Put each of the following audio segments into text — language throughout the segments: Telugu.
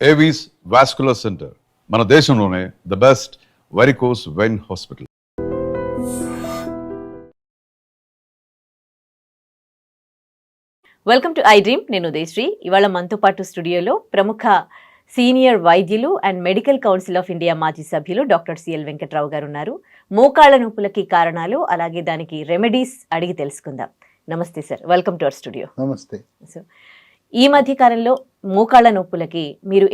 ఏవీస్ వాస్కులర్ సెంటర్ మన దేశంలోనే the best varicose vein hospital. Welcome to iDream. నేను ఉదయశ్రీ. ఇవాళ మనతో పాటు స్టూడియోలో ప్రముఖ సీనియర్ వైద్యులు and medical council of India మాజీ సభ్యులు డాక్టర్ సిఎల్ వెంకట్రావు గారు ఉన్నారు. మోకాళ్ళ నొప్పులకి కారణాలు, అలాగే దానికి రెమెడీస్ అడిగి తెలుసుకుందాం. నమస్తే sir, welcome to our studio. నమస్తే. సో ఈ మధ్య కాలంలో మోకాళ్ళ నొప్పులకి మీరు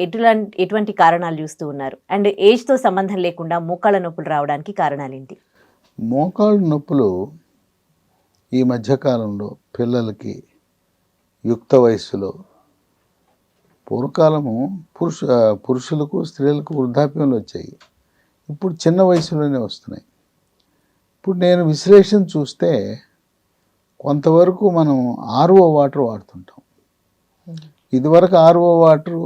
ఎటువంటి కారణాలు చూస్తూ ఉన్నారు? అండ్ ఏజ్తో సంబంధం లేకుండా మోకాళ్ళ నొప్పులు రావడానికి కారణాలు ఏంటి? మోకాళ్ళ నొప్పులు ఈ మధ్యకాలంలో పిల్లలకి యుక్త వయస్సులో, పూర్వకాలము పురుషులకు స్త్రీలకు వృద్ధాప్యంలో వచ్చాయి, ఇప్పుడు చిన్న వయసులోనే వస్తున్నాయి. ఇప్పుడు నేను విశ్లేషణ చూస్తే కొంతవరకు మనం ఆర్ఓ వాటర్ వాడుతుంటాం. ఇదివరకు ఆర్ఓ వాటరు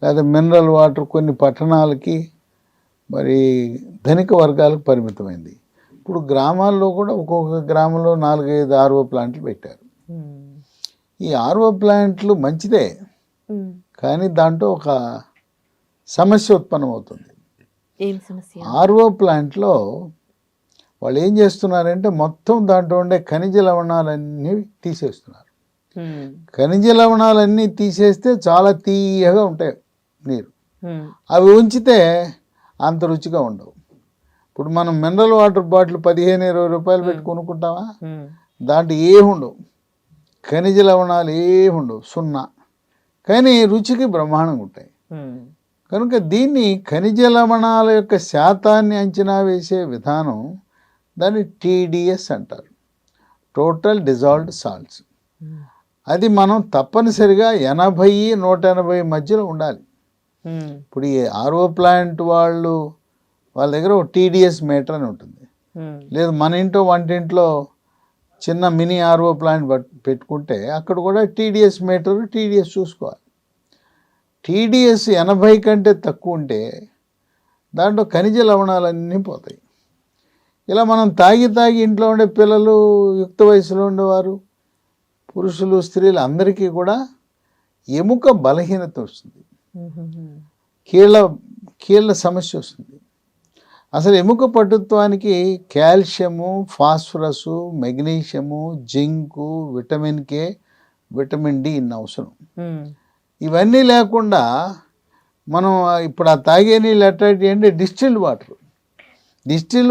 లేదా మినరల్ వాటర్ కొన్ని పట్టణాలకి, మరి ధనిక వర్గాలకు పరిమితమైంది. ఇప్పుడు గ్రామాల్లో కూడా ఒక్కొక్క గ్రామంలో 4-5 ఆర్ఓ ప్లాంట్లు పెట్టారు. ఈ ఆర్ఓ ప్లాంట్లు మంచిదే, కానీ దాంట్లో ఒక సమస్య ఉత్పన్నమవుతుంది. ఏం సమస్య? ఆర్ఓ ప్లాంట్లో వాళ్ళు ఏం చేస్తున్నారంటే మొత్తం దాంట్లో ఉండే ఖనిజ లవణాలన్నీ తీసేస్తున్నారు. ఖనిజ లవణాలన్నీ తీసేస్తే చాలా తీయగా ఉంటాయి నీరు, అవి ఉంచితే అంత రుచిగా ఉండవు. ఇప్పుడు మనం మినరల్ వాటర్ బాటిల్ 15-20 రూపాయలు పెట్టి కొనుక్కుంటామా, దాంట్లో ఏముండవు, ఖనిజ లవణాలు ఏముండవు, సున్నా, కానీ రుచికి బ్రహ్మాండంగా ఉంటాయి. కనుక దీన్ని ఖనిజ లవణాల యొక్క శాతాన్ని అంచనా వేసే విధానం, దాన్ని TDS అంటారు, టోటల్ డిజాల్వ్డ్ సాల్ట్స్. అది మనం తప్పనిసరిగా 80-180 మధ్యలో ఉండాలి. ఇప్పుడు ఈ ఆర్ఓ ప్లాంట్ వాళ్ళ దగ్గర ఒక TDS మీటర్ అని ఉంటుంది. లేదు మన ఇంట్లో వంటింట్లో చిన్న మినీ ఆర్ఓ ప్లాంట్ పెట్టుకుంటే అక్కడ కూడా TDS మీటర్, TDS చూసుకోవాలి. TDS 80 కంటే తక్కువ ఉంటే దాంట్లో ఖనిజ లవణాలన్నీ పోతాయి. ఇలా మనం తాగి ఇంట్లో ఉండే పిల్లలు, యుక్త వయసులో ఉండేవారు, పురుషులు, స్త్రీలు అందరికీ కూడా ఎముక బలహీనత వస్తుంది, కీళ్ళ సమస్య వస్తుంది. అసలు ఎముక పటుత్వానికి calcium, phosphorus, magnesium, zinc, vitamin K, vitamin D ఇన్ని అవసరం. ఇవన్నీ లేకుండా మనం ఇప్పుడు ఆ తాగే నీళ్ళు ఎట్టాటి అంటే డిస్టిల్డ్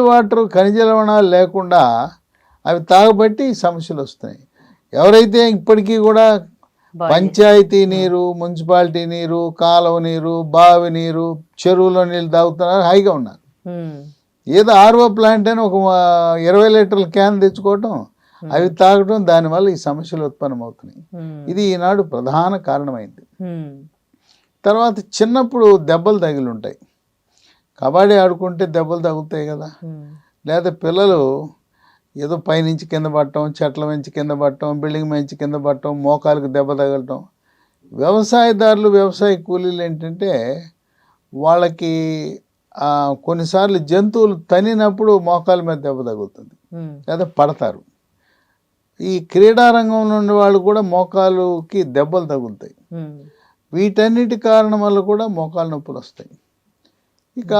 వాటర్ ఖనిజ లవణాలు లేకుండా అవి తాగబట్టి సమస్యలు వస్తున్నాయి. ఎవరైతే ఇప్పటికీ కూడా పంచాయతీ నీరు, మున్సిపాలిటీ నీరు, కాలువ నీరు, బావి నీరు, చెరువులో నీళ్ళు తాగుతున్నారు, హాయిగా ఉన్నారు. ఏదో ఆర్ఓ ప్లాంట్ అని ఒక 20 లీటర్ల క్యాన్ తెచ్చుకోవటం, అవి తాగటం, దానివల్ల ఈ సమస్యలు ఉత్పన్నమవుతున్నాయి. ఇది ఈనాడు ప్రధాన కారణమైంది. తర్వాత చిన్నప్పుడు దెబ్బలు తగిలి ఉంటాయి, కబడ్డీ ఆడుకుంటే దెబ్బలు తగులుతాయి కదా, లేదా పిల్లలు ఏదో పైనుంచి కింద పడటం, చెట్ల నుంచి కింద పడటం, బిల్డింగ్ నుంచి కింద పడటం, మోకాలకు దెబ్బ తగలటం. వ్యవసాయదారులు, వ్యవసాయ కూలీలు ఏంటంటే వాళ్ళకి కొన్నిసార్లు జంతువులు తనినప్పుడు మోకాల మీద దెబ్బ తగులుతుంది, లేదా పడతారు. ఈ క్రీడారంగంలో ఉండే వాళ్ళు కూడా మోకాలుకి దెబ్బలు తగులుతాయి. వీటన్నిటి కారణం వల్ల కూడా మోకాలు నొప్పులు వస్తాయి. ఇక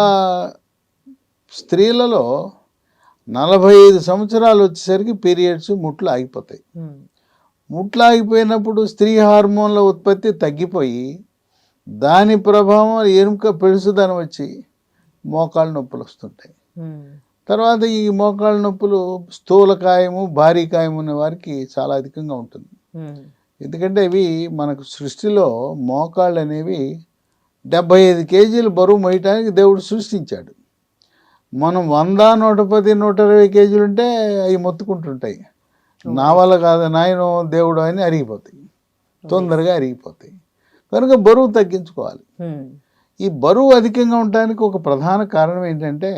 స్త్రీలలో 45 సంవత్సరాలు వచ్చేసరికి పీరియడ్స్, ముట్లు ఆగిపోతాయి. ముట్లు ఆగిపోయినప్పుడు స్త్రీ హార్మోన్ల ఉత్పత్తి తగ్గిపోయి దాని ప్రభావం ఎముక పెడుసుదనం వచ్చి మోకాళ్ళ నొప్పులు వస్తుంటాయి. తర్వాత ఈ మోకాళ్ళ నొప్పులు స్థూలకాయము, భారీకాయం ఉన్న వారికి చాలా అధికంగా ఉంటుంది. ఎందుకంటే ఇవి మనకు సృష్టిలో మోకాళ్ళు అనేవి 75 కేజీలు బరువు మోయటానికి దేవుడు సృష్టించాడు. మనం 100, 110, 120 కేజీలు ఉంటే అవి మొత్తుకుంటుంటాయి, నా వల్ల కాదు నాయన దేవుడు అని అరిగిపోతాయి, తొందరగా అరిగిపోతాయి. కనుక బరువు తగ్గించుకోవాలి. ఈ బరువు అధికంగా ఉండటానికి ఒక ప్రధాన కారణం ఏంటంటే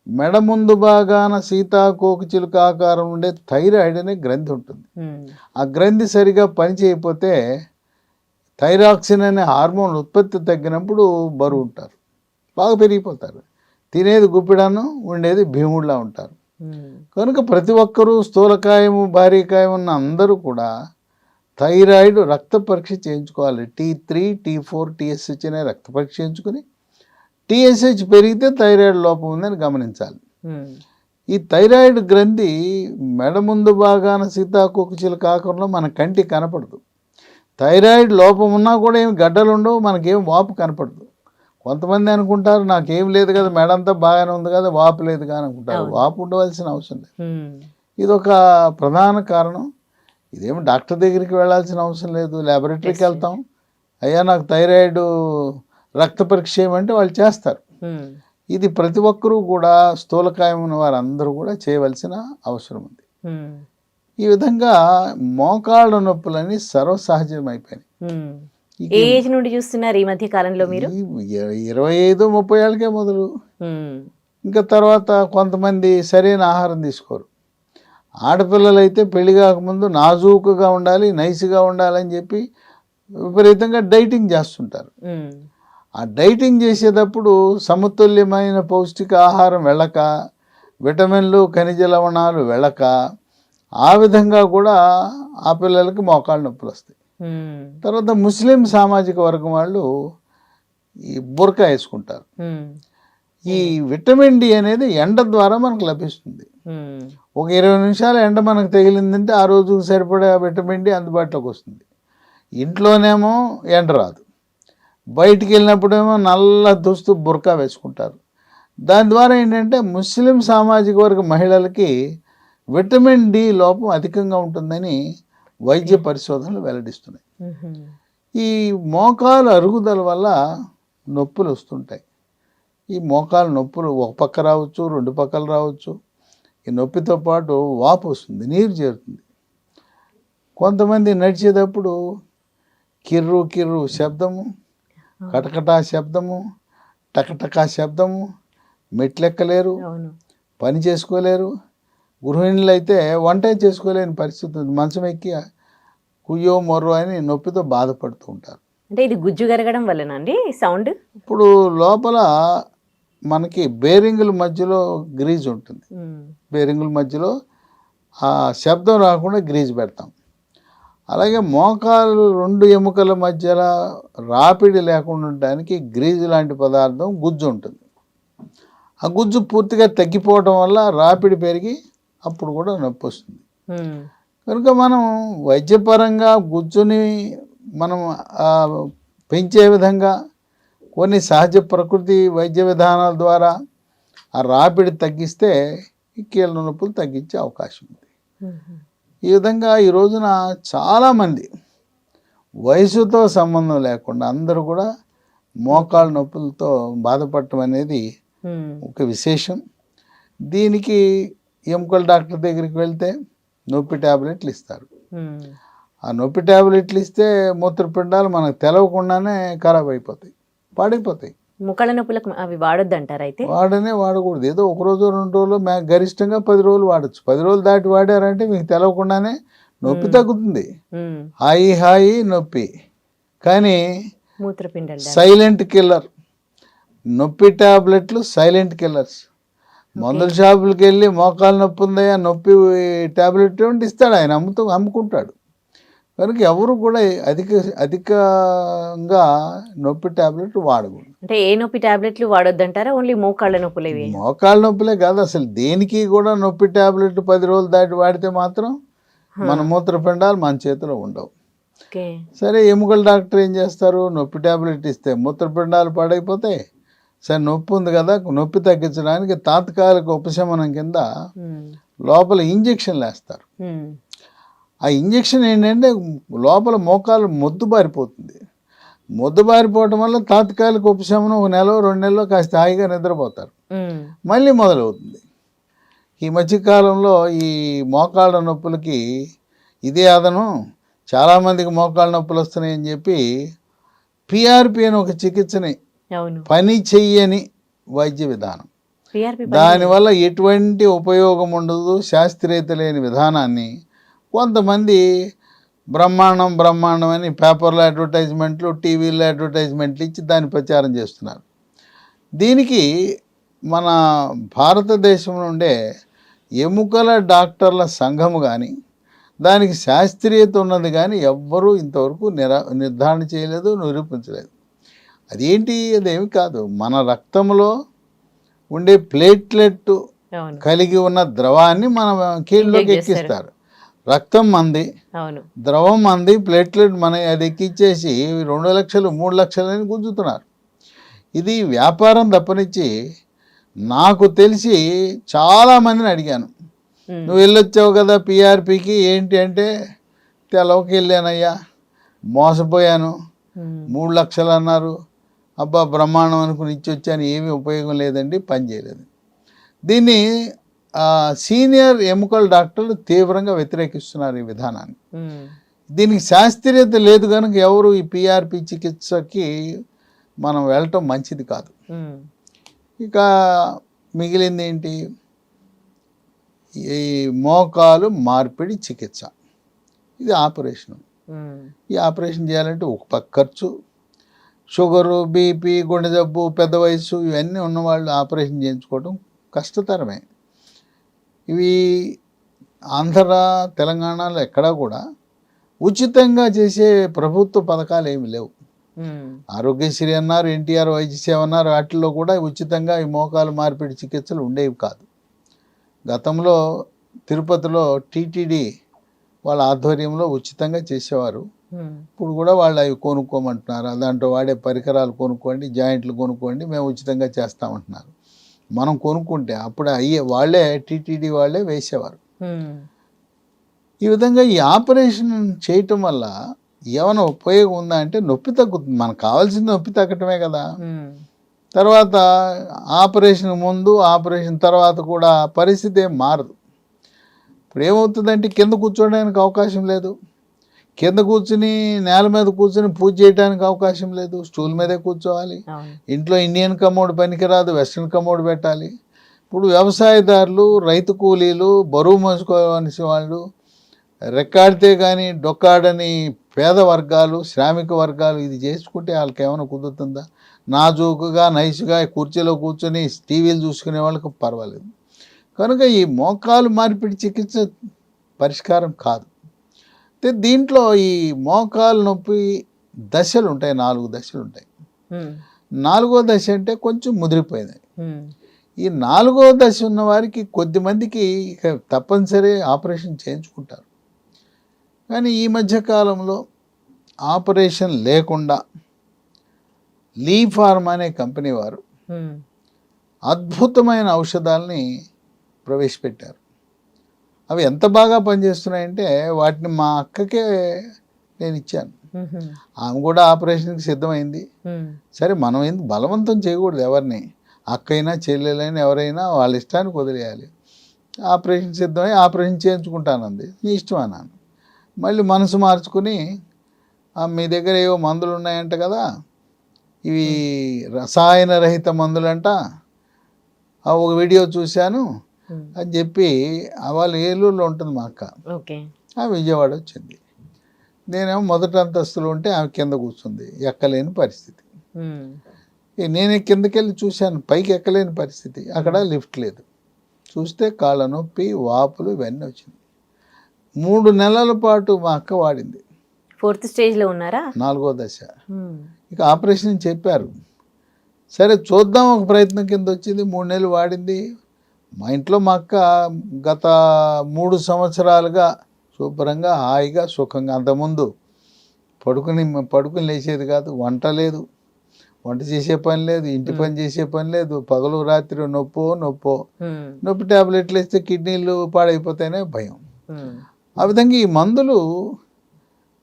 మెడ ముందు భాగాన సీతాకోక చిలుక ఆకారం ఉండే థైరాయిడ్ అనే గ్రంథి ఉంటుంది. ఆ గ్రంథి సరిగా పనిచేయకపోతే థైరాక్సిన్ అనే హార్మోన్ ఉత్పత్తి తగ్గినప్పుడు బరువు ఉంటారు, బాగా పెరిగిపోతారు. తినేది గుప్పిడాను, ఉండేది భీముడిలా ఉంటారు. కనుక ప్రతి ఒక్కరూ స్థూలకాయము, భారీకాయం ఉన్న అందరూ కూడా థైరాయిడ్ రక్త పరీక్ష చేయించుకోవాలి. T3, T4, TSH అనే రక్త పరీక్ష చేయించుకుని TSH పెరిగితే థైరాయిడ్ లోపం ఉందని గమనించాలి. ఈ థైరాయిడ్ గ్రంథి మెడ ముందు భాగాన సీతాకోకచిలుక ఆకారంలో మన కంటికి కనపడదు. థైరాయిడ్ లోపం ఉన్నా కూడా ఏమి గడ్డలు ఉండవు, మనకేం వాపు కనపడదు. కొంతమంది అనుకుంటారు నాకేం లేదు కదా, మెడంతా బాగానే ఉంది కదా, వాపు లేదు కానీ అనుకుంటారు. వాపు ఉండవలసిన అవసరం లేదు. ఇది ఒక ప్రధాన కారణం. ఇదేమి డాక్టర్ దగ్గరికి వెళ్ళాల్సిన అవసరం లేదు. ల్యాబొరేటరీకి వెళ్తాం, అయ్యా నాకు థైరాయిడ్ రక్త పరీక్ష చేయమంటే వాళ్ళు చేస్తారు. ఇది ప్రతి ఒక్కరూ కూడా స్థూలకాయం ఉన్న వారందరూ కూడా చేయవలసిన అవసరం ఉంది. ఈ విధంగా మోకాళ్ళ నొప్పులని సర్వసహజమైపోయినాయి. ఏ ఏజ్ నుండి చూస్తున్నారు ఈ మధ్య కాలంలో మీరు? 25-30 ఏళ్ళకే మొదలు. ఇంకా తర్వాత కొంతమంది సరైన ఆహారం తీసుకోరు. ఆడపిల్లలు అయితే పెళ్లి కాకముందు నాజూకుగా ఉండాలి, నైస్గా ఉండాలని చెప్పి విపరీతంగా డైటింగ్ చేస్తుంటారు. ఆ డైటింగ్ చేసేటప్పుడు సమతుల్యమైన పౌష్టిక ఆహారం వెళ్ళక, విటమిన్లు ఖనిజ లవణాలు వెళ్ళక, ఆ విధంగా కూడా ఆ పిల్లలకి మోకాళ్ళ నొప్పులు వస్తాయి. తర్వాత ముస్లిం సామాజిక వర్గం వాళ్ళు ఈ బురకా వేసుకుంటారు. ఈ విటమిన్ డి అనేది ఎండ ద్వారా మనకు లభిస్తుంది. ఒక 20 నిమిషాలు ఎండ మనకు తగిలిందంటే ఆ రోజుకు సరిపడే విటమిన్ డి అందుబాటులోకి వస్తుంది. ఇంట్లోనేమో ఎండ రాదు, బయటికి వెళ్ళినప్పుడేమో నల్ల దుస్తు బురకా వేసుకుంటారు. దాని ద్వారా ఏంటంటే ముస్లిం సామాజిక వర్గ మహిళలకి విటమిన్ డి లోపం అధికంగా ఉంటుందని వైద్య పరిశోధనలు వెల్లడిస్తున్నాయి. ఈ మోకాలు అరుగుదల వల్ల నొప్పులు వస్తుంటాయి. ఈ మోకాలు నొప్పులు ఒక పక్క రావచ్చు, 2 పక్కలు రావచ్చు. ఈ నొప్పితో పాటు వాపు వస్తుంది, నీరు చేరుతుంది. కొంతమంది నడిచేటప్పుడు కిర్రు కిర్రు శబ్దము, కటకటా శబ్దము, టకటకా శబ్దము, మెట్లెక్కలేరు, పని చేసుకోలేరు. గృహిణులు అయితే వంట చేసుకోలేని పరిస్థితి ఉంది. మంచం ఎక్కి కుయ్యో మొర్రో అని నొప్పితో బాధపడుతూ ఉంటారు. అంటే ఇది గుజ్జు గరగడం వల్లనండి సౌండ్? ఇప్పుడు లోపల మనకి బేరింగుల మధ్యలో గ్రీజ్ ఉంటుంది. బేరింగుల మధ్యలో ఆ శబ్దం రాకుండా గ్రీజ్ పెడతాం. అలాగే మోకాలు 2 ఎముకల మధ్యలో రాపిడి లేకుండా ఉండడానికి గ్రీజు లాంటి పదార్థం గుజ్జు ఉంటుంది. ఆ గుజ్జు పూర్తిగా తగ్గిపోవడం వల్ల రాపిడి పెరిగి అప్పుడు కూడా నొప్పి వస్తుంది. కనుక మనం వైద్యపరంగా గుజ్జుని మనం పెంచే విధంగా కొన్ని సహజ ప్రకృతి వైద్య విధానాల ద్వారా ఆ రాపిడి తగ్గిస్తే ఈ కీళ్ళ నొప్పులు తగ్గించే అవకాశం ఉంది. ఈ విధంగా ఈ రోజున చాలామంది వయసుతో సంబంధం లేకుండా అందరూ కూడా మోకాళ్ళ నొప్పులతో బాధపడటం అనేది ఒక విశేషం. దీనికి ఎముకల డాక్టర్ దగ్గరికి వెళ్తే నొప్పి ట్యాబ్లెట్లు ఇస్తారు. ఆ నొప్పి ట్యాబ్లెట్లు ఇస్తే మూత్రపిండాలు మనకు తెలవకుండానే ఖరాబ్ అయిపోతాయి, పాడైపోతాయి. మోకాళ్ళ నొప్పులకు అవి వాడొద్దు అంటారు? అయితే వాడకూడదు. ఏదో 1 రోజు 2 రోజులు గరిష్టంగా 10 రోజులు వాడచ్చు. 10 రోజులు దాటి వాడారంటే మీకు తెలవకుండానే నొప్పి తగ్గుతుంది. హాయి నొప్పి. కానీ మూత్రపిండాలు సైలెంట్ కిల్లర్. నొప్పి ట్యాబ్లెట్లు సైలెంట్ కిల్లర్స్. మందుల షాపులకి వెళ్ళి మోకాలు నొప్పి ఉందయ్యా నొప్పి ట్యాబ్లెట్ ఇస్తాడు, ఆయన అమ్ముకుంటాడు. కనుక ఎవరు కూడా అధికంగా నొప్పి ట్యాబ్లెట్లు వాడకూడదు. అంటే ఏ నొప్పి ట్యాబ్లెట్లు వాడొద్దు అంటారా? ఓన్లీ మోకాళ్ళ నొప్పులే? మోకాళ్ళ నొప్పులే కాదు, అసలు దేనికి కూడా నొప్పి ట్యాబ్లెట్ 10 రోజులు దాటి వాడితే మాత్రం మన మూత్రపిండాలు మన చేతిలో ఉండవు. సరే, ఎముకల డాక్టర్ ఏం చేస్తారు? నొప్పి ట్యాబ్లెట్ ఇస్తే మూత్రపిండాలు పాడైపోతాయి. సరే, నొప్పి ఉంది కదా, నొప్పి తగ్గించడానికి తాత్కాలిక ఉపశమనం కింద లోపల ఇంజక్షన్లు వేస్తారు. ఆ ఇంజక్షన్ ఏంటంటే లోపల మోకాలు మొద్దుబారిపోతుంది. మొద్దుబారిపోవటం వల్ల తాత్కాలిక ఉపశమనం 1 నెల 2 నెలల్లో కాస్త హాయిగా నిద్రపోతారు. మళ్ళీ మొదలవుతుంది. ఈ మధ్యకాలంలో ఈ మోకాళ్ళ నొప్పులకి ఇదే అదను, చాలామందికి మోకాళ్ళ నొప్పులు వస్తున్నాయని చెప్పి పిఆర్పి అని ఒక చికిత్సని, పని చెయ్యని వైద్య విధానం, దానివల్ల ఎటువంటి ఉపయోగం ఉండదు, శాస్త్రీయత లేని విధానాన్ని కొంతమంది బ్రహ్మాండం అని పేపర్లో అడ్వర్టైజ్మెంట్లు, టీవీలో అడ్వర్టైజ్మెంట్లు ఇచ్చి దాన్ని ప్రచారం చేస్తున్నారు. దీనికి మన భారతదేశం నుండే ఎముకల డాక్టర్ల సంఘము కానీ, దానికి శాస్త్రీయత ఉన్నది కానీ ఎవ్వరూ ఇంతవరకు నిర్ధారణ చేయలేదు, నిరూపించలేదు. అదేంటి, అదేమి కాదు, మన రక్తంలో ఉండే ప్లేట్లెట్ అవును కలిగి ఉన్న ద్రవాన్ని మన కీళ్ళలోకి Inject చేస్తారు. ఎక్కిస్తారు. రక్తం మంది, అవును ద్రవం మంది, ప్లేట్లెట్ మన అది ఎక్కిచ్చేసి 2 లక్షలు 3 లక్షలని గుంజుతున్నారు. ఇది వ్యాపారం తప్పనిచ్చి నాకు తెలిసి చాలామందిని అడిగాను, నువ్వు వెళ్ళొచ్చావు కదా పిఆర్పికి, ఏంటి అంటే తెలవకి వెళ్ళానయ్యా, మోసపోయాను, 3 లక్షలు అన్నారు, అబ్బా బ్రహ్మాండం అనుకుని ఇచ్చి వచ్చాను, ఏమీ ఉపయోగం లేదండి, పని చేయలేదు. దీన్ని సీనియర్ ఎముకల డాక్టర్లు తీవ్రంగా వ్యతిరేకిస్తున్నారు ఈ విధానాన్ని. దీనికి శాస్త్రీయత లేదు కనుక ఎవరు ఈ పిఆర్పి చికిత్సకి మనం వెళ్ళటం మంచిది కాదు. ఇక మిగిలింది ఏంటి, ఈ మోకాలు మార్పిడి చికిత్స. ఇది ఆపరేషన్. ఈ ఆపరేషన్ చేయాలంటే ఒక పక్క ఖర్చు, షుగరు, బీపీ, గుండె జబ్బు, పెద్ద వయసు ఇవన్నీ ఉన్నవాళ్ళు ఆపరేషన్ చేయించుకోవడం కష్టతరమే. ఇవి ఆంధ్ర తెలంగాణలో ఎక్కడా కూడా ఉచితంగా చేసే ప్రభుత్వ పథకాలు ఏమి లేవు. ఆరోగ్యశ్రీ అన్నారు, ఎన్టీఆర్ వైద్య సేవ అన్నారు, వాటిల్లో కూడా ఉచితంగా ఈ మోకాలు మార్పిడి చికిత్సలు ఉండేవి కాదు. గతంలో తిరుపతిలో టీటీడీ వాళ్ళ ఆధ్వర్యంలో ఉచితంగా చేసేవారు. ఇప్పుడు కూడా వాళ్ళు అవి కొనుక్కోమంటున్నారు, దాంట్లో వాడే పరికరాలు కొనుక్కోండి, జాయింట్లు కొనుక్కోండి, మేము ఉచితంగా చేస్తామంటున్నారు. మనం కొనుక్కుంటే అప్పుడు వాళ్ళే టీటీడీ వాళ్ళే వేసేవారు. ఈ విధంగా ఈ ఆపరేషన్ చేయటం వల్ల ఏమైనా ఉపయోగం ఉందా అంటే నొప్పి తగ్గుతుంది. మనకు కావాల్సింది నొప్పి తగ్గటమే కదా. తర్వాత ఆపరేషన్ ముందు ఆపరేషన్ తర్వాత కూడా పరిస్థితి ఏం మారదు. ఇప్పుడు ఏమవుతుందంటే కింద కూర్చోడానికి అవకాశం లేదు, కింద కూర్చుని నేల మీద కూర్చుని పూజ చేయడానికి అవకాశం లేదు, స్టూల్ మీదే కూర్చోవాలి. ఇంట్లో ఇండియన్ కమోడ్ పనికిరాదు, వెస్ట్రన్ కమోడ్ పెట్టాలి. ఇప్పుడు వ్యవసాయదారులు, రైతు కూలీలు, బరువు మోసుకోవాల్సిన వాళ్ళు, రెక్కాడితే కానీ డొక్కాడని పేద వర్గాలు, శ్రామిక వర్గాలు ఇది చేసుకుంటే వాళ్ళకి ఏమైనా కుదురుతుందా? నాజూకుగా నైస్గా కుర్చీలో కూర్చొని టీవీలు చూసుకునే వాళ్ళకి పర్వాలేదు. కనుక ఈ మోకాలు మార్పిడి చికిత్స పరిష్కారం కాదు. దీంట్లో ఈ మోకాలు నొప్పి దశలు ఉంటాయి, 4 దశలు ఉంటాయి. 4వ దశ అంటే కొంచెం ముదిరిపోయింది. ఈ 4వ దశ ఉన్న వారికి కొద్దిమందికి ఇక తప్పనిసరి ఆపరేషన్ చేయించుకుంటారు. కానీ ఈ మధ్యకాలంలో ఆపరేషన్ లేకుండా లీ ఫార్మా అనే కంపెనీ వారు అద్భుతమైన ఔషధాలని ప్రవేశపెట్టారు. అవి ఎంత బాగా పనిచేస్తున్నాయంటే వాటిని మా అక్కకే నేను ఇచ్చాను. ఆమె కూడా ఆపరేషన్కి సిద్ధమైంది. సరే, మనం ఎందుకు బలవంతం చేయకూడదు ఎవరిని, అక్కైనా చెల్లెలైనా ఎవరైనా వాళ్ళ ఇష్టానికి వదిలేయాలి. ఆపరేషన్ సిద్ధమై ఆపరేషన్ చేయించుకుంటానంది. నీ ఇష్టం అన్నాను. మళ్ళీ మనసు మార్చుకుని మీ దగ్గర ఏవో మందులు ఉన్నాయంట కదా, ఇవి రసాయన రహిత మందులంట, ఒక వీడియో చూశాను అని చెప్పి, వాళ్ళు ఏలూరులో ఉంటుంది మా అక్క, విజయవాడ వచ్చింది. నేనేమో మొదటి అంతస్తులో ఉంటే ఆమె కింద కూర్చుంది, ఎక్కలేని పరిస్థితి. నేను కిందకి వెళ్ళి చూశాను, పైకి ఎక్కలేని పరిస్థితి. అక్కడ లిఫ్ట్ లేదు. చూస్తే కాళ్ళ నొప్పి, వాపులు ఇవన్నీ వచ్చింది. 3 నెలల పాటు మా అక్క వాడింది. 4th స్టేజ్లో ఉన్నారా? 4వ దశ. ఇక ఆపరేషన్ చెప్పారు. సరే చూద్దాం, ఒక ప్రయత్నం కింద వచ్చింది. 3 నెలలు వాడింది. మా ఇంట్లో మా అక్క గత 3 సంవత్సరాలుగా శుభ్రంగా హాయిగా సుఖంగా, అంతకుముందు పడుకుని లేచేది కాదు, వంట లేదు, వంట చేసే పని లేదు, ఇంటి పని చేసే పని లేదు, పగలు రాత్రి నొప్పి టాబ్లెట్లు వేస్తే కిడ్నీలు పాడైపోతాయనే భయం. ఆ విధంగా ఈ మందులు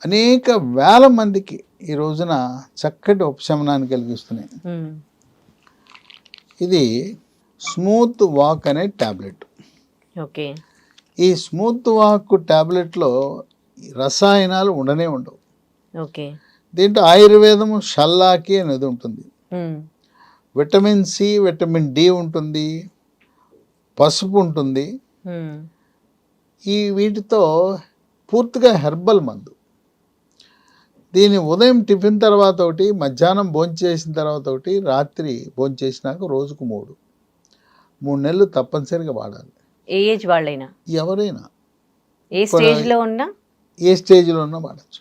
అనేక వేల మందికి ఈ రోజున చక్కటి ఉపశమనాన్ని కలిగిస్తున్నాయి. ఇది స్మూత్ వాక్ అనే ట్యాబ్లెట్. ఓకే. ఈ స్మూత్ వాక్ ట్యాబ్లెట్లో రసాయనాలు ఉండనే ఉండవు. ఓకే. దీంట్లో ఆయుర్వేదము షల్లాకి అనేది ఉంటుంది, విటమిన్ సి, విటమిన్ డి ఉంటుంది, పసుపు ఉంటుంది. ఈ వీటితో పూర్తిగా హెర్బల్ మందు. దీన్ని ఉదయం టిఫిన్ తర్వాత ఒకటి, మధ్యాహ్నం భోంచేసిన తర్వాత ఒకటి, రాత్రి భోంచేసినాక రోజుకు 3 నెలలు తప్పనిసరిగా వాడాలి. ఏ ఏజ్ వాళ్ళైనా? ఎవరైనా. ఏ స్టేజ్లో ఉన్నా ఏ స్టేజ్లో ఉన్నా వాడచ్చు.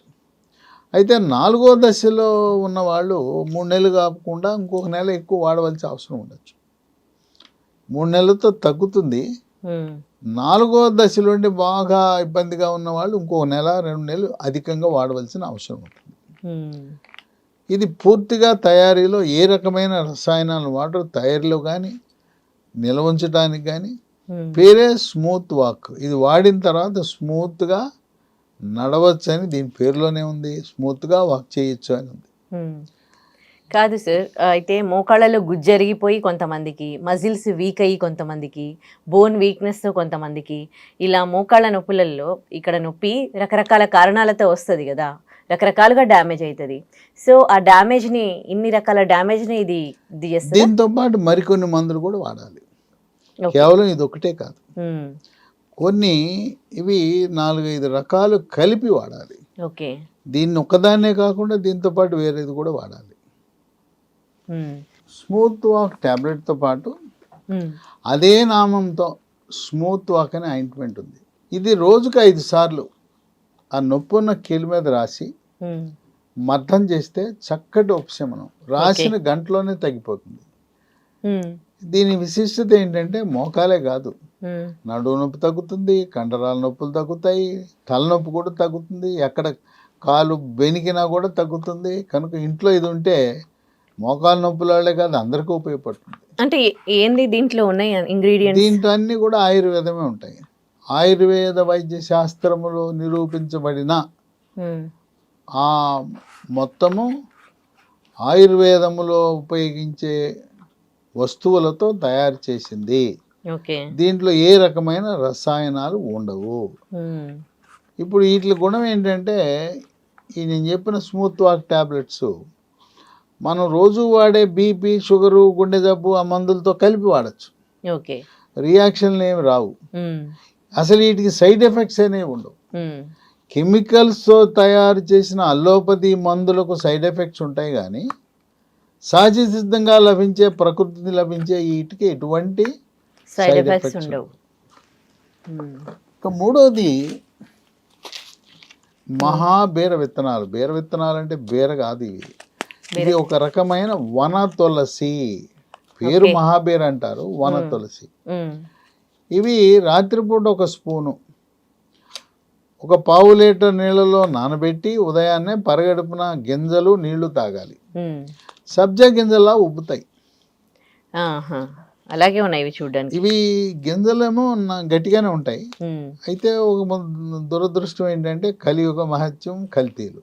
అయితే 4వ దశలో ఉన్న వాళ్ళు 3 నెలలు కాకుండా ఇంకొక నెల ఎక్కువ వాడవలసిన అవసరం ఉండొచ్చు. 3 నెలలతో తగ్గుతుంది. 4వ దశలో ఉండి బాగా ఇబ్బందిగా ఉన్న వాళ్ళు ఇంకొక నెల 2 నెలలు అధికంగా వాడవలసిన అవసరం ఉంటుంది. ఇది పూర్తిగా తయారీలో ఏ రకమైన రసాయనాలు వాడరు, తయారీలో కానీ నిల్వ ఉంచడానికి కానీ. పేరే స్మూత్ వాక్. ఇది వాడిన తర్వాత స్మూత్గా నడవచ్చు అని దీని పేరులోనే ఉంది, స్మూత్గా వాక్ చేయొచ్చు అని ఉంది. కాదు సార్, అయితే మోకాళ్ళలో గుజ్జరిగిపోయి కొంతమందికి, మజిల్స్ వీక్ అయ్యి కొంతమందికి, బోన్ వీక్నెస్తో కొంతమందికి, ఇలా మోకాళ్ళ నొప్పులలో ఇక్కడ నొప్పి రకరకాల కారణాలతో వస్తుంది కదా, రకరకాలుగా డ్యామేజ్ అవుతుంది. సో ఆ డ్యామేజ్ని, ఇన్ని రకాల డ్యామేజ్ని ఇది చేస్తుంది. దీంతో పాటు మరికొన్ని మందులు కూడా వాడాలి, కేవలం ఇది ఒకటే కాదు. కొన్ని ఇవి 4-5 రకాలు కలిపి వాడాలి. ఓకే, దీన్ని ఒక్కదాన్నే కాకుండా దీంతో పాటు వేరేది కూడా వాడాలి. స్మూత్ వాక్ ట్యాబ్లెట్తో పాటు అదే నామంతో స్మూత్ వాక్ అనే ఆయింట్మెంట్ ఉంది. ఇది రోజుకు 5 సార్లు ఆ నొప్పి ఉన్న కీళ్ళ మీద రాసి మర్దం చేస్తే చక్కటి ఉపశమనం, రాసిన గంటలోనే తగ్గిపోతుంది. దీని విశిష్టత ఏంటంటే మోకాలే కాదు, నడుము నొప్పి తగ్గుతుంది, కండరాల నొప్పులు తగ్గుతాయి, తలనొప్పి కూడా తగ్గుతుంది, ఎక్కడ కాలు బెనికినా కూడా తగ్గుతుంది. కనుక ఇంట్లో ఇది ఉంటే మోకాలు నొప్పుల వాళ్ళే కాదు అందరికీ ఉపయోగపడుతుంది. అంటే ఏంది దీంట్లో ఉన్నాయి ఇంగ్రీడియంట్స్? దీంట్లో అన్నీ కూడా ఆయుర్వేదమే ఉంటాయి. ఆయుర్వేద వైద్య శాస్త్రములో నిరూపించబడిన ఆ మొత్తము ఆయుర్వేదములో ఉపయోగించే వస్తువులతో తయారు చేసింది. దీంట్లో ఏ రకమైన రసాయనాలు ఉండవు. ఇప్పుడు వీటి గుణం ఏంటంటే, ఈ నేను చెప్పిన స్మూత్ వాక్ ట్యాబ్లెట్స్ మనం రోజు వాడే బీపీ, షుగరు, గుండె జబ్బు ఆ మందులతో కలిపి వాడచ్చు. రియాక్షన్లు ఏమి రావు. అసలు వీటికి సైడ్ ఎఫెక్ట్స్ అనేవి ఉండవు. కెమికల్స్తో తయారు చేసిన అల్లోపతి మందులకు సైడ్ ఎఫెక్ట్స్ ఉంటాయి, కానీ సహజ సిద్ధంగా లభించే, ప్రకృతి లభించే వీటికి ఎటువంటి సైడ్ ఎఫెక్ట్స్ ఉండవు. ఇక మూడోది మహాబీర విత్తనాలు. బీర విత్తనాలు అంటే బీర కాదు, ఇది ఒక రకమైన వన తులసి. పేరు మహాబీర అంటారు, వన తులసి. ఇవి రాత్రిపూట 1 స్పూను 1 పావు లీటర్ నీళ్ళలో నానబెట్టి ఉదయాన్నే పరగడుపున గింజలు నీళ్లు తాగాలి. సబ్జా గింజలా ఉబ్బుతాయి. అలాగే ఉన్నాయి ఇవి చూడడానికి. ఇవి గింజలేమో గట్టిగానే ఉంటాయి. అయితే ఒక దురదృష్టం ఏంటంటే కలియుగ మహత్యం కల్తీలు.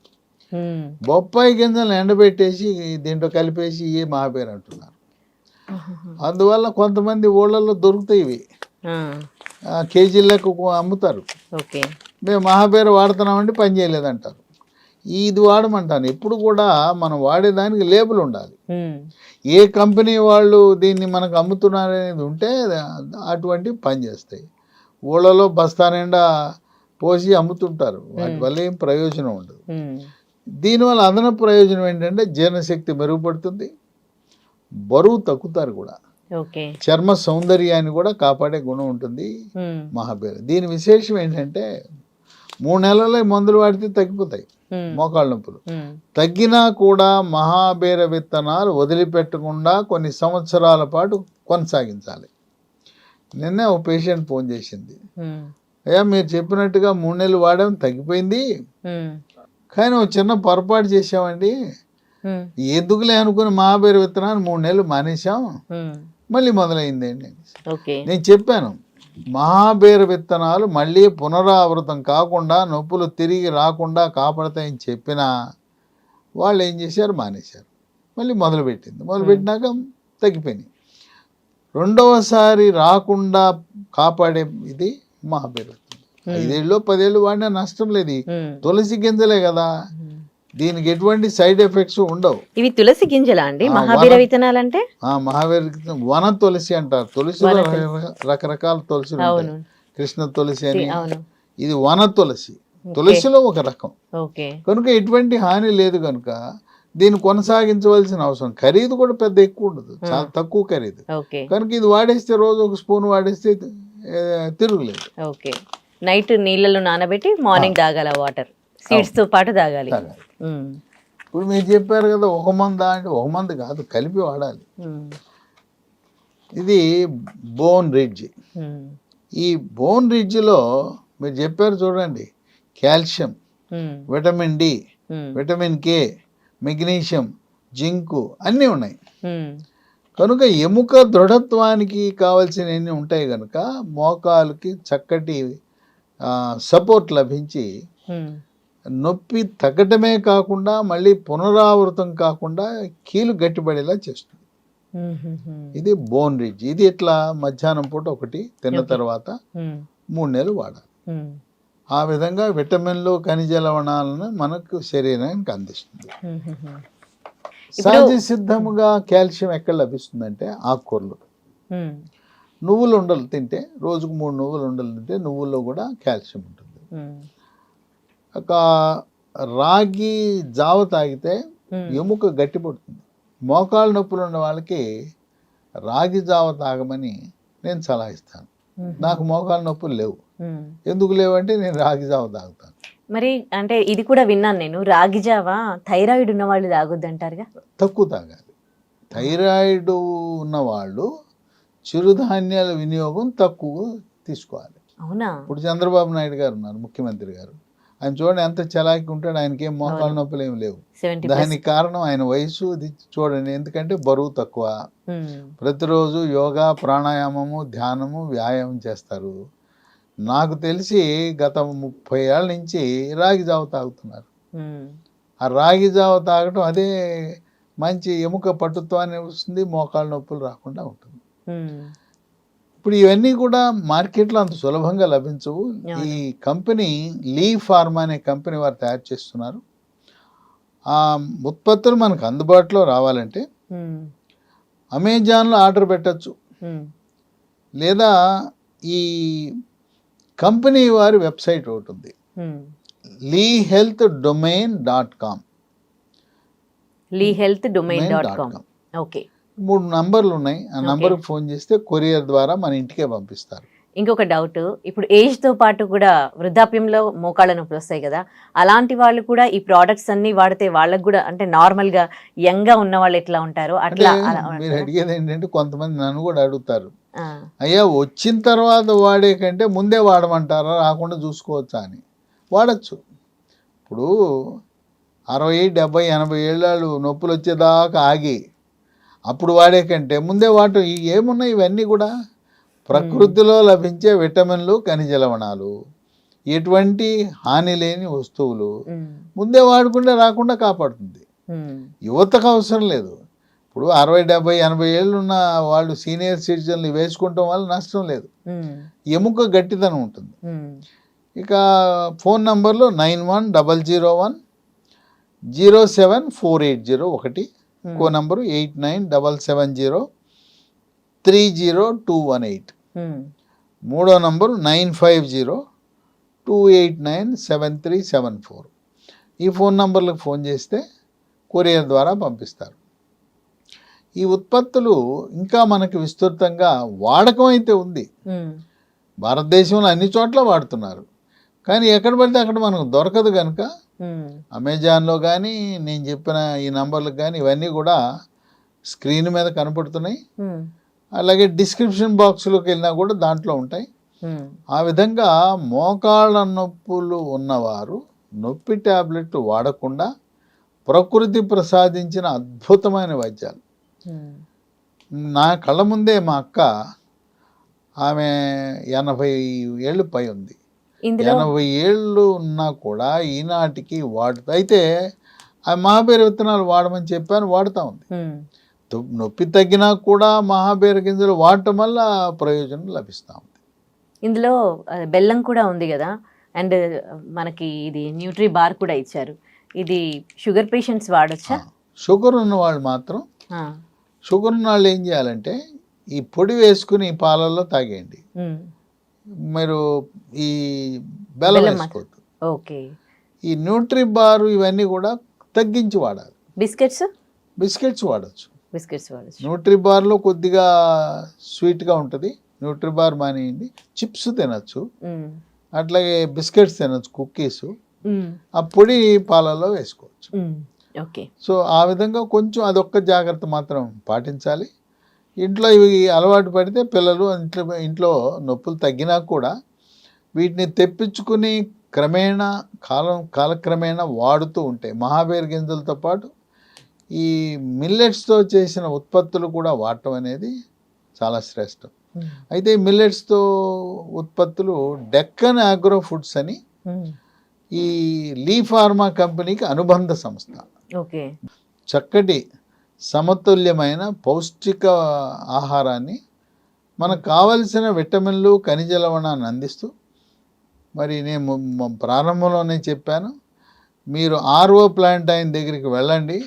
బొప్పాయి గింజలు ఎండబెట్టేసి దీంట్లో కలిపేసి ఏ మహాబీర అంటున్నారు. అందువల్ల కొంతమంది ఊళ్ళల్లో దొరుకుతాయి ఇవి, కేజీలకు అమ్ముతారు. మేము మహాబీర వాడుతున్నామంటే పని చేయలేదంటారు. ఇది వాడమంటాను. ఎప్పుడు కూడా మనం వాడేదానికి లేబుల్ ఉండాలి. ఏ కంపెనీ వాళ్ళు దీన్ని మనకు అమ్ముతున్నారు అనేది ఉంటే అటువంటి పని చేస్తాయి. ఊళ్ళలో బస్తా నిండా పోసి అమ్ముతుంటారు, వాటి వల్ల ఏం ప్రయోజనం ఉండదు. దీనివల్ల అదనపు ప్రయోజనం ఏంటంటే జీర్ణశక్తి మెరుగుపడుతుంది, బరువు తగ్గుతారు కూడా, చర్మ సౌందర్యాన్ని కూడా కాపాడే గుణం ఉంటుంది మహాబీర. దీని విశేషం ఏంటంటే 3 నెలల్లో మందులు వాడితే తగ్గిపోతాయి మోకాళ్ళ నొప్పులు. తగ్గినా కూడా మహాబీర విత్తనాలు వదిలిపెట్టకుండా కొన్ని సంవత్సరాల పాటు కొనసాగించాలి. నిన్నే ఒక పేషెంట్ ఫోన్ చేసింది, అయ్యా మీరు చెప్పినట్టుగా 3 నెలలు వాడాం, తగ్గిపోయింది, కానీ ఒక చిన్న పొరపాటు చేసామండి, ఎందుకులే అనుకుని మహాబీర విత్తనాలు 3 నెలలు మానేశాం, మళ్ళీ మొదలైందండి. నేను చెప్పాను, మహాబీర విత్తనాలు మళ్ళీ పునరావృతం కాకుండా, నొప్పులు తిరిగి రాకుండా కాపాడతాయని చెప్పినా వాళ్ళు ఏం చేశారు, మానేశారు. మళ్ళీ మొదలుపెట్టినాక తగ్గిపోయినాయి. రెండవసారి రాకుండా కాపాడే ఇది మహాబీర విత్తనం. 5 ఏళ్ళు 10 ఏళ్ళు వాడినా నష్టం లేదు. తులసి గింజలే కదా, దీనికి ఎటువంటి సైడ్ ఎఫెక్ట్స్ ఉండవు. ఇవి తులసి గింజలా అండి మహాబీర విత్తనాలు అంటే? మహాబీర వన తులసి అంటారు. తులసిలో రకరకాల తులసిలు ఉంటాయి, కృష్ణ తులసి అని. ఇది వన తులసి, తులసిలో ఒక రకం. కనుక ఎటువంటి హాని లేదు. కనుక దీన్ని కొనసాగించవలసిన అవసరం. ఖరీదు కూడా పెద్ద ఎక్కువ ఉండదు, చాలా తక్కువ ఖరీదు. కనుక ఇది వాడేస్తే రోజు 1 స్పూన్ వాడేస్తే తిరుగులేదు. నైట్ నీళ్ళలో నానబెట్టి మార్నింగ్ తాగాల వాటర్, సీడ్స్ తో పాటు తాగాలి. తాగాలి. ఇప్పుడు మీరు చెప్పారు కదా ఒక మంద అంటే ఒక మంద కాదు, కలిపి వాడాలి. ఇది బోన్ రిడ్జ్. ఈ బోన్ రిడ్జ్లో మీరు చెప్పారు చూడండి, calcium, vitamin D, vitamin K, magnesium, zinc అన్నీ ఉన్నాయి. కనుక ఎముక దృఢత్వానికి కావాల్సినవన్నీ ఉంటాయి కనుక మోకాలుకి చక్కటి సపోర్ట్ లభించి నొప్పి తగ్గటమే కాకుండా మళ్ళీ పునరావృతం కాకుండా కీలు గట్టిపడేలా చేస్తుంది. ఇది బోన్ రిడ్జ్. ఇది ఇట్లా మధ్యాహ్నం పూట ఒకటి తిన్న తర్వాత 3 నెలలు వాడాలి. ఆ విధంగా విటమిన్లు, ఖనిజ లవణాలను మనకు శరీరానికి అందిస్తుంది. సహజ సిద్ధముగా కాల్షియం ఎక్కడ లభిస్తుందంటే ఆకుకూరలు, నువ్వులు ఉండలు తింటే, రోజుకు 3 నువ్వులు ఉండలు తింటే నువ్వుల్లో కూడా కాల్షియం ఉంటుంది. ఒక రాగి జావ తాగితే ఎముక గట్టిపడుతుంది. మోకాళ్ళ నొప్పులు ఉన్న వాళ్ళకి రాగి జావ తాగమని నేను సలహా ఇస్తాను. నాకు మోకాళ్ళ నొప్పులు లేవు. ఎందుకు లేవంటే నేను రాగి జావ తాగుతాను. మరి అంటే ఇది కూడా విన్నాను నేను, రాగి జావ థైరాయిడ్ ఉన్న వాళ్ళు తాగొద్దు అంటారుగా? తక్కువ తాగాలి. థైరాయిడ్ ఉన్నవాళ్ళు చిరుధాన్యాల వినియోగం తక్కువ తీసుకోవాలి. అవునా? ఇప్పుడు చంద్రబాబు నాయుడు గారు ఉన్నారు, ముఖ్యమంత్రి గారు. ఆయన చూడండి ఎంత చలాకి ఉంటాడు, ఆయనకి ఏం మోకాళ్ళ నొప్పులు ఏమి లేవు. దానికి కారణం ఆయన వయసు. చూడండి, ఎందుకంటే బరువు తక్కువ, ప్రతిరోజు యోగా, ప్రాణాయామము, ధ్యానము, వ్యాయామం చేస్తారు. నాకు తెలిసి గత 30 ఏళ్ళ నుంచి రాగి జావ తాగుతున్నారు. ఆ రాగి జావ తాగటం అదే మంచి ఎముక పట్టుత్వాన్ని వస్తుంది, మోకాళ్ళ నొప్పులు రాకుండా ఉంటుంది. ఇప్పుడు ఇవన్నీ కూడా మార్కెట్లో అంత సులభంగా లభించవు. ఈ కంపెనీ లీ ఫార్మా అనే కంపెనీ వారు తయారు చేస్తున్నారు. ఆ ఉత్పత్తులు మనకు అందుబాటులో రావాలంటే అమెజాన్లో ఆర్డర్ పెట్టచ్చు, లేదా ఈ కంపెనీ వారి వెబ్సైట్ ఒకటి ఉంది, leehealthdomain.com. leehealthdomain.com. ఓకే. 3 నంబర్లు ఉన్నాయి. ఆ నంబర్కి ఫోన్ చేస్తే కొరియర్ ద్వారా మన ఇంటికే పంపిస్తారు. ఇంకొక డౌట్, ఇప్పుడు ఏజ్ తో పాటు కూడా వృద్ధాప్యంలో మోకాళ్ళ నొప్పులు వస్తాయి కదా, అలాంటి వాళ్ళు కూడా ఈ ప్రోడక్ట్స్ అన్ని వాడితే వాళ్ళకి కూడా అంటే నార్మల్ గా యంగ్ గా ఉన్న వాళ్ళు ఎట్లా ఉంటారో అట్లా? మీరు అడిగేది ఏంటంటే కొంతమంది నన్ను కూడా అడుగుతారు, అయ్యా వచ్చిన తర్వాత వాడే కంటే ముందే వాడమంటారా, రాకుండా చూసుకోవచ్చా అని. వాడచ్చు. ఇప్పుడు 60, 70, 80 ఏళ్ళు నొప్పులు వచ్చేదాకా ఆగి అప్పుడు వాడే కంటే ముందే వాడటం. ఏమున్నాయి ఇవన్నీ కూడా ప్రకృతిలో లభించే విటమిన్లు, ఖనిజ లవణాలు, ఎటువంటి హాని లేని వస్తువులు. ముందే వాడుకుంటే రాకుండా కాపాడుతుంది. యువతకు అవసరం లేదు. ఇప్పుడు 60, 70, 80 ఏళ్ళు ఉన్న వాళ్ళు సీనియర్ సిటిజన్లు వేసుకుంటాం వల్ల నష్టం లేదు, ఎముక గట్టిదనం ఉంటుంది. ఇక ఫోన్ నంబర్లో 9100107480 ఒకటి, ఇంకో నంబరు 8977030218, మూడో నంబరు 9502897374. ఈ ఫోన్ నంబర్లకు ఫోన్ చేస్తే కొరియర్ ద్వారా పంపిస్తారు. ఈ ఉత్పత్తులు ఇంకా మనకి విస్తృతంగా వాడకం అయితే ఉంది. భారతదేశంలో అన్ని చోట్ల వాడుతున్నారు, కానీ ఎక్కడ పడితే అక్కడ మనకు దొరకదు కనుక అమెజాన్లో కానీ నేను చెప్పిన ఈ నంబర్లకు కానీ ఇవన్నీ కూడా స్క్రీన్ మీద కనపడుతున్నాయి. అలాగే డిస్క్రిప్షన్ బాక్స్లోకి వెళ్ళినా కూడా దాంట్లో ఉంటాయి. ఆ విధంగా మోకాళ్ళ నొప్పులు ఉన్నవారు నొప్పి ట్యాబ్లెట్ వాడకుండా ప్రకృతి ప్రసాదించిన అద్భుతమైన వైద్యాలు. నా కళ్ళ ముందే మా అక్క, ఆమె 80 ఏళ్ళు పై ఉంది, 80 ఏళ్ళు ఉన్నా కూడా ఈనాటికి వాడుతా. అయితే ఆ మహాబీర విత్తనాలు వాడమని చెప్పాను, వాడుతూ ఉంది. నొప్పి తగ్గినా కూడా మహాబీర గింజలు వాడటం వల్ల ప్రయోజనం లభిస్తూ ఉంది. ఇందులో బెల్లం కూడా ఉంది కదా, అండ్ మనకి ఇది న్యూట్రీ బార్ కూడా ఇచ్చారు. ఇది షుగర్ పేషెంట్స్ వాడొచ్చా? షుగర్ ఉన్న వాళ్ళు మాత్రం, షుగర్ ఉన్న వాళ్ళు ఏం చేయాలంటే ఈ పొడి వేసుకుని పాలల్లో తాగేయండి. మీరు ఈ బెల్లం వేసుకోవద్దు. ఓకే. ఈ న్యూట్రీ బార్ ఇవన్నీ కూడా తగ్గించి వాడాలి. బిస్కెట్స్ వాడచ్చు. న్యూట్రీ బార్లో కొద్దిగా స్వీట్గా ఉంటుంది, న్యూట్రీ బార్ మానేయండి. చిప్స్ తినచ్చు, అట్లాగే బిస్కెట్స్ తినొచ్చు, కుక్కీస్, ఆ పొడి పాలలో వేసుకోవచ్చు. ఓకే. సో ఆ విధంగా కొంచెం అదొక్క జాగ్రత్త మాత్రం పాటించాలి. ఇంట్లో ఇవి అలవాటు పడితే పిల్లలు ఇంట్లో నొప్పులు తగ్గినా కూడా వీటిని తెప్పించుకుని క్రమేణా కాలక్రమేణా వాడుతూ ఉంటే మహాబేర్ గింజలతో పాటు ఈ మిల్లెట్స్తో చేసిన ఉత్పత్తులు కూడా వాడటం అనేది చాలా శ్రేష్టం. అయితే మిల్లెట్స్తో ఉత్పత్తులు డెక్కన్ అగ్రో ఫుడ్స్ అని ఈ లీ ఫార్మా కంపెనీకి అనుబంధ సంస్థ. ఓకే. చక్కటి సమతుల్యమైన పౌష్టిక ఆహారాన్ని మనకు కావలసిన విటమిన్లు, ఖనిజ లవణాన్ని అందిస్తూ, మరి నేను ప్రారంభంలోనే చెప్పాను, మీరు ఆర్ఓ ప్లాంట్ ఆయన దగ్గరికి వెళ్ళండి,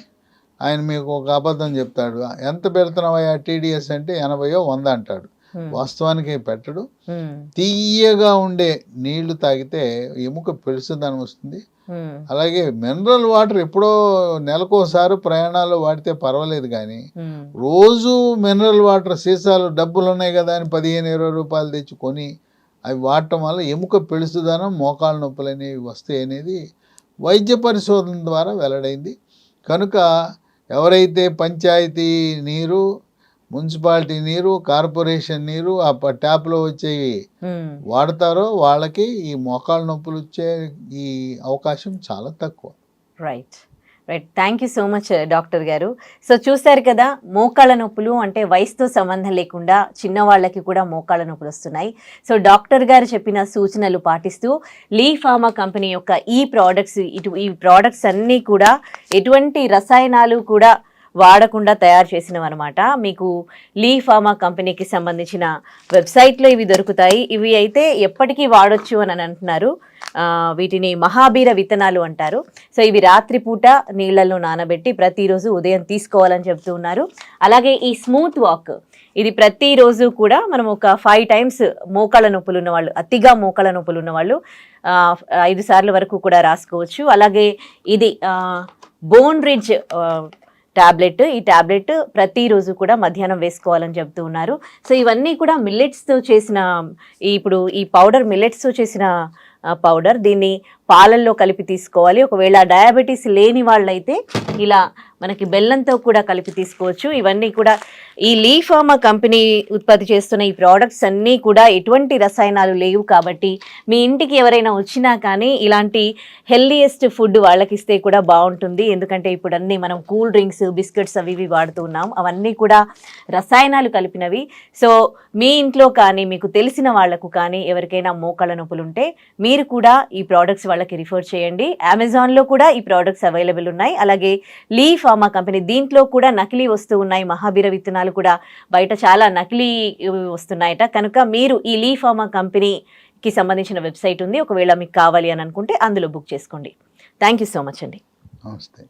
ఆయన మీకు ఒక అబద్ధం చెప్తాడు. ఎంత పెడుతున్నావా టీడీఎస్ అంటే 80 100 అంటాడు. వాస్తవానికి పెట్టడు. తీయగా ఉండే నీళ్లు తాగితే ఎముక పెలుసుదనం వస్తుంది. అలాగే మినరల్ వాటర్ ఎప్పుడో నెలకోసారి ప్రయాణాల్లో వాడితే పర్వాలేదు, కానీ రోజు మినరల్ వాటర్ సీసాలు డబ్బులు ఉన్నాయి కదా అని 15-20 రూపాయలు తెచ్చుకొని అవి వాడటం వల్ల ఎముక పెలుసుదనం, మోకాళ్ళ నొప్పులు అనేవి వస్తాయి అనేది వైద్య పరిశోధన ద్వారా వెల్లడైంది. కనుక ఎవరైతే పంచాయతీ నీరు, మున్సిపాలిటీ నీరు, కార్పొరేషన్ నీరు, ఆ ట్యాప్లో వచ్చేవి వాడతారో వాళ్ళకి ఈ మోకాళ్ళ నొప్పులు వచ్చే ఈ అవకాశం చాలా తక్కువ. Right. Thank you so much doctor గారు. సో చూశారు కదా, మోకాళ్ళ నొప్పులు అంటే వయసుతో సంబంధం లేకుండా చిన్నవాళ్ళకి కూడా మోకాళ్ళ నొప్పులు వస్తున్నాయి. సో డాక్టర్ గారు చెప్పిన సూచనలు పాటిస్తూ లీ ఫార్మా కంపెనీ యొక్క ఈ ప్రోడక్ట్స్ అన్నీ కూడా ఎటువంటి రసాయనాలు కూడా వాడకుండా తయారు చేసినవి అనమాట. మీకు లీ ఫార్మా కంపెనీకి సంబంధించిన వెబ్సైట్లో ఇవి దొరుకుతాయి. ఇవి అయితే ఎప్పటికీ వాడొచ్చు అని అంటున్నారు. వీటిని మహాబీర విత్తనాలు అంటారు. సో ఇవి రాత్రిపూట నీళ్లలో నానబెట్టి ప్రతిరోజు ఉదయం తీసుకోవాలని చెప్తూ ఉన్నారు. అలాగే ఈ స్మూత్ వాక్, ఇది ప్రతిరోజు కూడా మనం ఒక 5 times మోకాళ్ళ నొప్పులు ఉన్నవాళ్ళు, అతిగా మోకాళ్ళ నొప్పులు ఉన్నవాళ్ళు 5 సార్లు వరకు కూడా రాసుకోవచ్చు. అలాగే ఇది బోన్ రిడ్జ్ టాబ్లెట్, ఈ టాబ్లెట్ ప్రతిరోజు కూడా మధ్యాహ్నం వేసుకోవాలని చెప్తూ ఉన్నారు. సో ఇవన్నీ కూడా మిల్లెట్స్తో చేసిన, ఇప్పుడు ఈ పౌడర్ మిల్లెట్స్తో చేసిన పౌడర్, దీన్ని పాలల్లో కలిపి తీసుకోవాలి. ఒకవేళ డయాబెటీస్ లేని వాళ్ళైతే ఇలా మనకి బెల్లంతో కూడా కలిపి తీసుకోవచ్చు. ఇవన్నీ కూడా ఈ లీ ఫార్మా కంపెనీ ఉత్పత్తి చేస్తున్న ఈ ప్రోడక్ట్స్ అన్నీ కూడా ఎటువంటి రసాయనాలు లేవు కాబట్టి మీ ఇంటికి ఎవరైనా వచ్చినా కానీ ఇలాంటి హెల్దీయెస్ట్ ఫుడ్ వాళ్ళకి ఇస్తే కూడా బాగుంటుంది. ఎందుకంటే ఇప్పుడు అన్నీ మనం కూల్ డ్రింక్స్, బిస్కెట్స్ అవి ఇవి వాడుతూ ఉన్నాం, అవన్నీ కూడా రసాయనాలు కలిపినవి. సో మీ ఇంట్లో కానీ మీకు తెలిసిన వాళ్లకు కానీ ఎవరికైనా మోకాళ్ళ నొప్పులు ఉంటే మీరు కూడా ఈ ప్రోడక్ట్స్ వాళ్ళకి రిఫర్ చేయండి. అమెజాన్లో కూడా ఈ ప్రోడక్ట్స్ అవైలబుల్ ఉన్నాయి. అలాగే లీ ఫార్మా కంపెనీ, దీంట్లో కూడా నకిలీ వస్తూ ఉన్నాయి. మహాబీర విత్తనాలు కూడా బయట చాలా నకిలీ వస్తున్నాయట. కనుక మీరు ఈ లీ ఫార్మా కంపెనీకి సంబంధించిన వెబ్సైట్ ఉంది, ఒకవేళ మీకు కావాలి అని అనుకుంటే అందులో బుక్ చేసుకోండి. థ్యాంక్ యూ సో మచ్ అండి. నమస్తే.